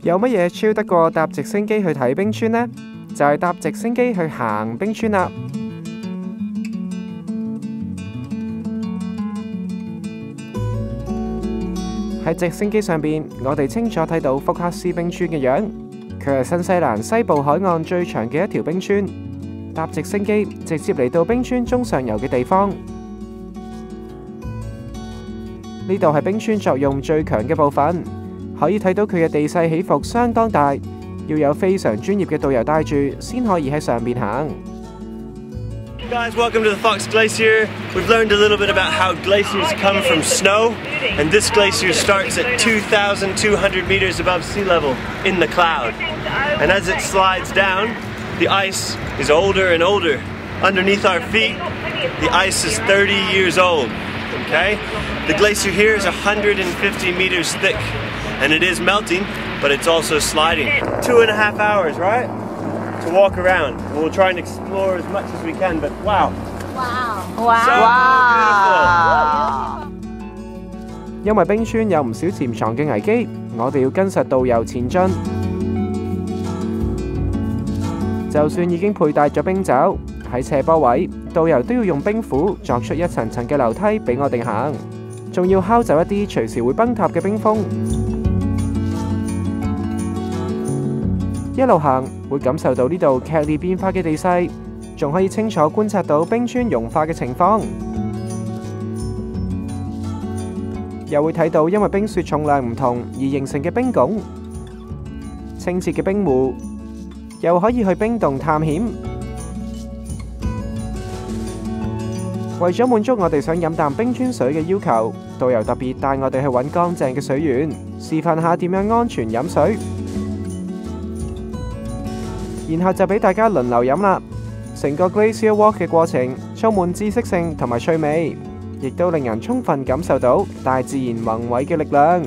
有乜嘢超得過搭直升機去睇冰川呢？就係搭直升機去行冰川啦！喺直升機上邊，我哋清楚睇到福克斯冰川嘅樣，佢係新西蘭西部海岸最長嘅一條冰川。搭直升機直接嚟到冰川中上游嘅地方，呢度係冰川作用最強嘅部分，可以睇到佢嘅地勢起伏相當大，要有非常專業嘅導遊帶住，先可以喺上邊行。Guys, welcome to the Fox Glacier. We've learned a little bit about how glaciers come from snow, and this glacier starts at 2,200 meters above sea level in the cloud. And as it slides down, the ice is older and older. Underneath our feet, the ice is 30 years old. Okay? The glacier here is 150 meters thick, and it is melting, but it's also sliding. 2.5 hours, right? To walk around. We'll try and explore as much as we can, but wow. So beautiful. 因為冰川有唔少潛藏嘅危機，我哋要跟實導遊前進。就算已經佩戴咗冰爪，喺斜坡位，導遊都要用冰斧鑿出一層層嘅樓梯俾我哋行，仲要敲走一啲隨時會崩塌嘅冰峰。一路行會感受到呢度劇烈變化嘅地勢，仲可以清楚觀察到冰川融化嘅情況，又會睇到因為冰雪重量唔同而形成嘅冰拱、清澈嘅冰湖，又可以去冰洞探險。為咗滿足我哋想飲啖冰川水嘅要求，導遊特別帶我哋去揾乾淨嘅水源，示範下點樣安全飲水。然後就俾大家輪流飲啦。成個 Glacier Walk 嘅過程充滿知識性同埋趣味，亦都令人充分感受到大自然宏偉嘅力量。